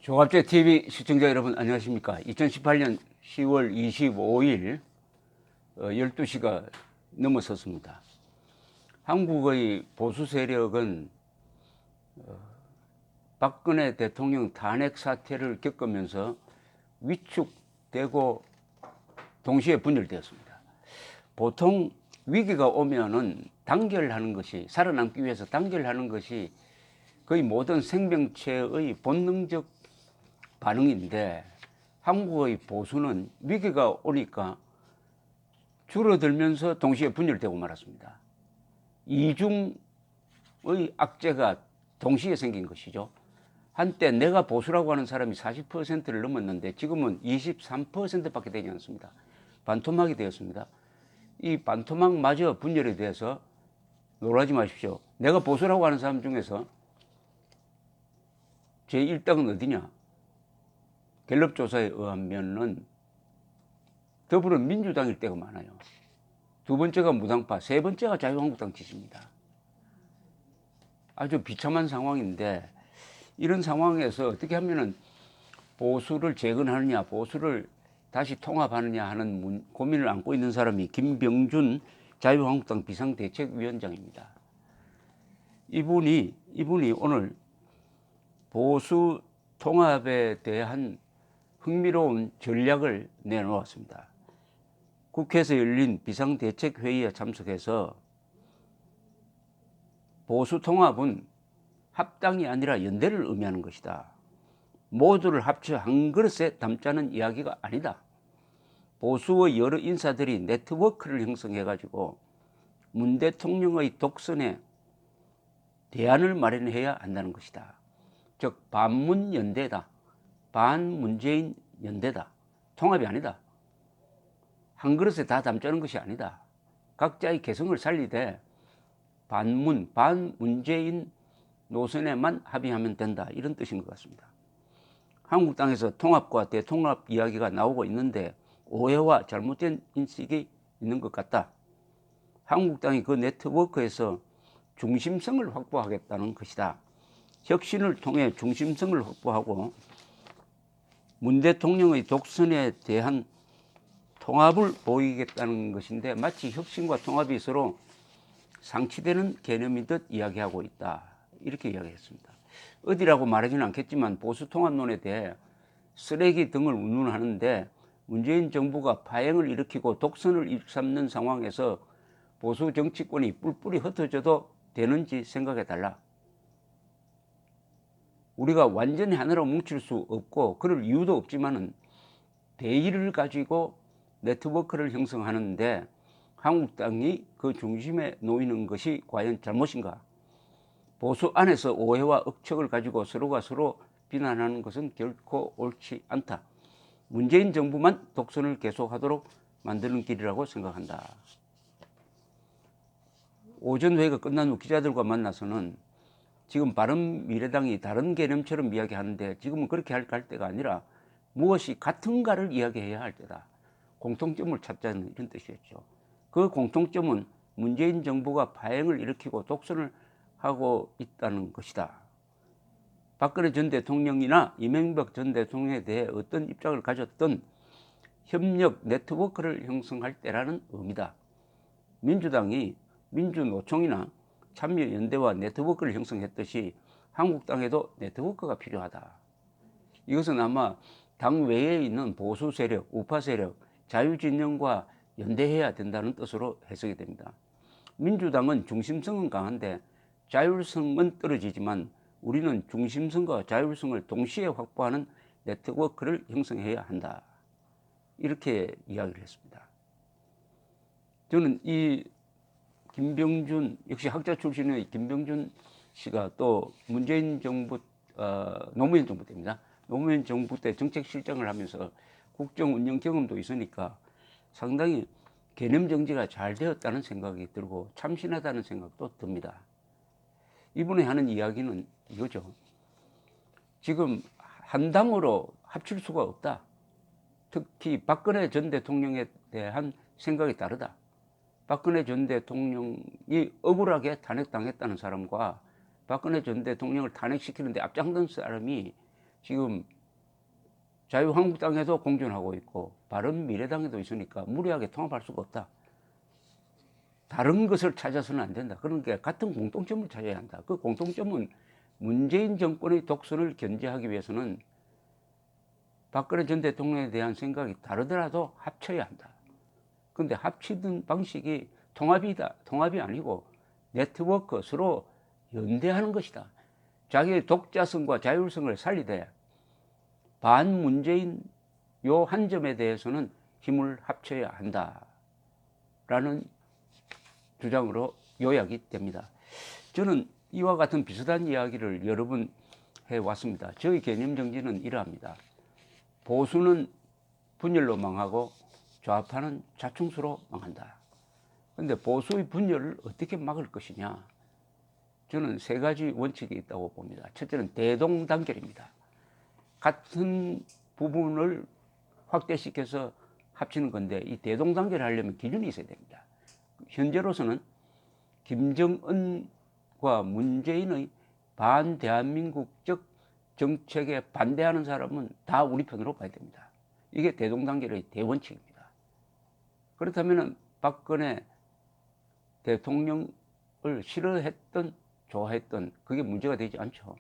종합제 TV 시청자 여러분 안녕하십니까? 2018년 10월 25일 12시가 넘어섰습니다. 한국의 보수 세력은 박근혜 대통령 탄핵 사태를 겪으면서 위축되고 동시에 분열되었습니다. 보통 위기가 오면은 단결하는 것이, 살아남기 위해서 단결하는 것이 거의 모든 생명체의 본능적 반응인데, 한국의 보수는 위기가 오니까 줄어들면서 동시에 분열되고 말았습니다. 이중의 악재가 동시에 생긴 것이죠. 한때 내가 보수라고 하는 사람이 40%를 넘었는데 지금은 23%밖에 되지 않습니다. 반토막이 되었습니다. 이 반토막마저 분열이 돼서 놀라지 마십시오. 내가 보수라고 하는 사람 중에서 제1당은 어디냐? 갤럽 조사에 의하면은 더불어민주당일 때가 많아요. 두 번째가 무당파, 세 번째가 자유한국당 지지입니다. 아주 비참한 상황인데, 이런 상황에서 어떻게 하면은 보수를 재건하느냐, 보수를 다시 통합하느냐 하는 고민을 안고 있는 사람이 김병준 자유한국당 비상대책위원장입니다. 이분이 오늘 보수 통합에 대한 흥미로운 전략을 내놓았습니다. 국회에서 열린 비상대책회의에 참석해서 보수 통합은 합당이 아니라 연대를 의미하는 것이다. 모두를 합쳐 한 그릇에 담자는 이야기가 아니다. 보수의 여러 인사들이 네트워크를 형성해가지고 문 대통령의 독선에 대안을 마련해야 한다는 것이다. 즉 반문연대다. 반문재인 연대다. 통합이 아니다. 한 그릇에 다 담자는 것이 아니다. 각자의 개성을 살리되 반문재인 노선에만 합의하면 된다. 이런 뜻인 것 같습니다. 한국당에서 통합과 대통합 이야기가 나오고 있는데 오해와 잘못된 인식이 있는 것 같다. 한국당이 그 네트워크에서 중심성을 확보하겠다는 것이다. 혁신을 통해 중심성을 확보하고 문 대통령의 독선에 대한 통합을 보이겠다는 것인데, 마치 혁신과 통합이 서로 상치되는 개념이듯 이야기하고 있다. 이렇게 이야기했습니다. 어디라고 말하지는 않겠지만 보수 통합론에 대해 쓰레기 등을 운운하는데, 문재인 정부가 파행을 일으키고 독선을 일삼는 상황에서 보수 정치권이 뿔뿔이 흩어져도 되는지 생각해 달라. 우리가 완전히 하나로 뭉칠 수 없고 그럴 이유도 없지만은 대의를 가지고 네트워크를 형성하는데 한국당이 그 중심에 놓이는 것이 과연 잘못인가? 보수 안에서 오해와 억측을 가지고 서로가 서로 비난하는 것은 결코 옳지 않다. 문재인 정부만 독선을 계속하도록 만드는 길이라고 생각한다. 오전 회의가 끝난 후 기자들과 만나서는 지금 바른미래당이 다른 개념처럼 이야기하는데 지금은 그렇게 할 때가 아니라 무엇이 같은가를 이야기해야 할 때다. 공통점을 찾자는 이런 뜻이었죠. 그 공통점은 문재인 정부가 파행을 일으키고 독선을 하고 있다는 것이다. 박근혜 전 대통령이나 이명박 전 대통령에 대해 어떤 입장을 가졌던 협력 네트워크를 형성할 때라는 의미다. 민주당이 민주노총이나 참여연대와 네트워크를 형성했듯이 한국당에도 네트워크가 필요하다. 이것은 아마 당 외에 있는 보수 세력, 우파 세력, 자유진영과 연대해야 된다는 뜻으로 해석이 됩니다. 민주당은 중심성은 강한데 자율성은 떨어지지만 우리는 중심성과 자율성을 동시에 확보하는 네트워크를 형성해야 한다. 이렇게 이야기를 했습니다. 저는 이 김병준, 역시 학자 출신의 김병준 씨가 또 문재인 정부, 노무현 정부 때입니다. 노무현 정부 때 정책실장을 하면서 국정 운영 경험도 있으니까 상당히 개념 정리가 잘 되었다는 생각이 들고 참신하다는 생각도 듭니다. 이분이 하는 이야기는 이거죠. 지금 한 당으로 합칠 수가 없다. 특히 박근혜 전 대통령에 대한 생각이 다르다. 박근혜 전 대통령이 억울하게 탄핵당했다는 사람과 박근혜 전 대통령을 탄핵시키는데 앞장선 사람이 지금 자유한국당에도 공존하고 있고 바른미래당에도 있으니까 무리하게 통합할 수가 없다. 다른 것을 찾아서는 안 된다. 그러니까 같은 공통점을 찾아야 한다. 그 공통점은 문재인 정권의 독선을 견제하기 위해서는 박근혜 전 대통령에 대한 생각이 다르더라도 합쳐야 한다. 그런데 합치는 방식이 통합이다. 통합이 아니고 네트워크, 서로 연대하는 것이다. 자기의 독자성과 자율성을 살리되 반문재인 요 한 점에 대해서는 힘을 합쳐야 한다라는 주장으로 요약이 됩니다. 저는 이와 같은 비슷한 이야기를 여러 번 해왔습니다. 저의 개념 정지는 이러합니다. 보수는 분열로 망하고 좌파는 자충수로 망한다. 그런데 보수의 분열을 어떻게 막을 것이냐? 저는 세 가지 원칙이 있다고 봅니다. 첫째는 대동단결입니다. 같은 부분을 확대시켜서 합치는 건데 이 대동단결을 하려면 기준이 있어야 됩니다. 현재로서는 김정은과 문재인의 반대한민국적 정책에 반대하는 사람은 다 우리 편으로 봐야 됩니다. 이게 대동단결의 대원칙입니다. 그렇다면 박근혜 대통령을 싫어했던 좋아했던 그게 문제가 되지 않죠.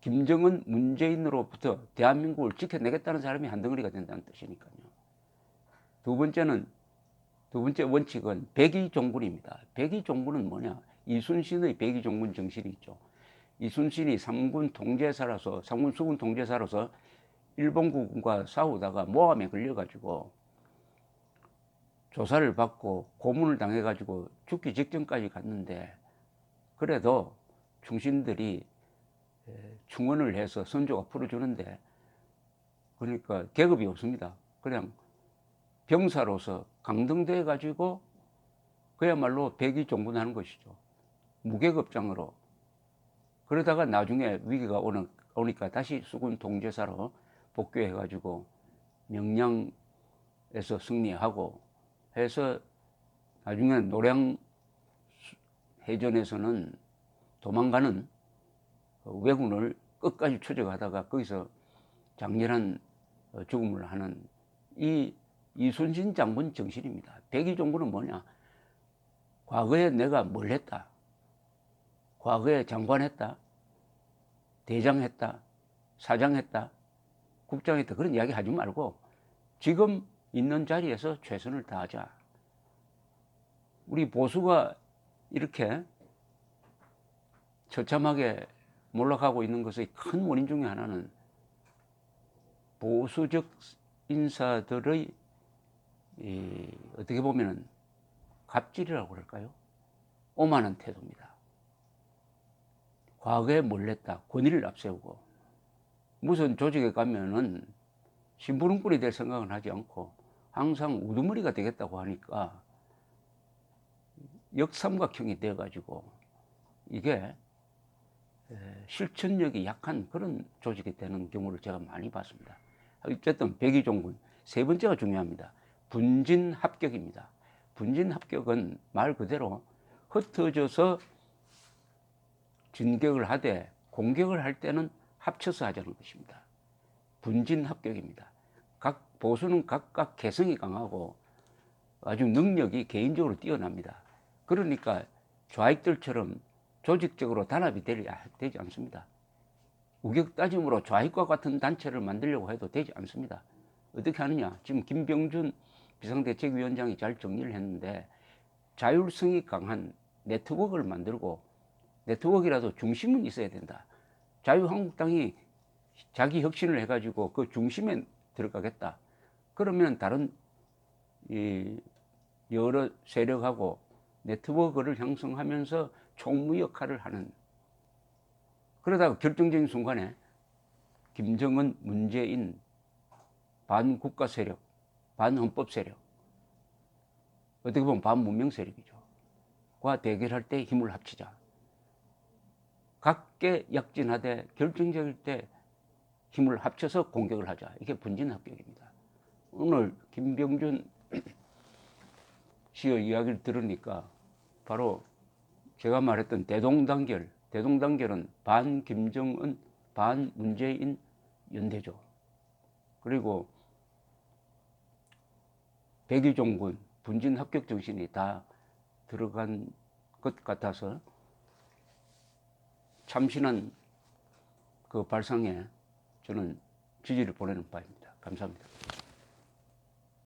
김정은 문재인으로부터 대한민국을 지켜내겠다는 사람이 한 덩어리가 된다는 뜻이니까요. 두 번째 원칙은 백의종군입니다. 백의종군은 뭐냐? 이순신의 백의종군 정신이 있죠. 이순신이 삼군 수군 통제사로서 일본군과 싸우다가 모함에 걸려가지고 조사를 받고 고문을 당해가지고 죽기 직전까지 갔는데 그래도 충신들이 충원을 해서 선조가 풀어주는데 그러니까 계급이 없습니다. 그냥 병사로서 강등돼 가지고 그야말로 백의종군하는 것이죠. 무계급장으로. 그러다가 나중에 위기가 오니까 다시 수군 통제사로 복귀해 가지고 명량에서 승리하고 해서 나중에 노량 해전에서는 도망가는 왜군을 끝까지 추적하다가 거기서 장렬한 죽음을 하는 이 이순신 장군 정신입니다. 백의종군은 뭐냐? 과거에 내가 뭘 했다? 과거에 장관했다? 대장했다? 사장했다? 국장했다? 그런 이야기 하지 말고 지금 있는 자리에서 최선을 다하자. 우리 보수가 이렇게 처참하게 몰락하고 있는 것의 큰 원인 중에 하나는 보수적 인사들의 어떻게 보면 갑질이라고 그럴까요? 오만한 태도입니다. 과거에 뭘 했다, 권위를 앞세우고 무슨 조직에 가면은 심부름꾼이 될 생각은 하지 않고 항상 우두머리가 되겠다고 하니까 역삼각형이 돼가지고 이게 실천력이 약한 그런 조직이 되는 경우를 제가 많이 봤습니다. 어쨌든 백의종군. 세 번째가 중요합니다. 분진합격입니다. 분진합격은 말 그대로 흩어져서 진격을 하되 공격을 할 때는 합쳐서 하자는 것입니다. 분진합격입니다. 각 보수는 각각 개성이 강하고 아주 능력이 개인적으로 뛰어납니다. 그러니까 좌익들처럼 조직적으로 단합이 되지 않습니다. 우격 따짐으로 좌익과 같은 단체를 만들려고 해도 되지 않습니다. 어떻게 하느냐? 지금 김병준 비상대책위원장이 잘 정리를 했는데 자율성이 강한 네트워크를 만들고 네트워크라도 중심은 있어야 된다. 자유한국당이 자기 혁신을 해가지고 그 중심에 들어가겠다. 그러면 다른 여러 세력하고 네트워크를 형성하면서 총무 역할을 하는, 그러다가 결정적인 순간에 김정은, 문재인 반국가 세력, 반헌법 세력, 어떻게 보면 반문명 세력이죠. 과 대결할 때 힘을 합치자. 각계 약진하되 결정적일 때 힘을 합쳐서 공격을 하자. 이게 분진합격입니다. 오늘 김병준 씨의 이야기를 들으니까 바로 제가 말했던 대동단결은 반 김정은, 반 문재인 연대죠. 그리고 백의종군, 분진 합격 정신이 다 들어간 것 같아서 참신한 그 발상에 저는 지지를 보내는 바입니다. 감사합니다.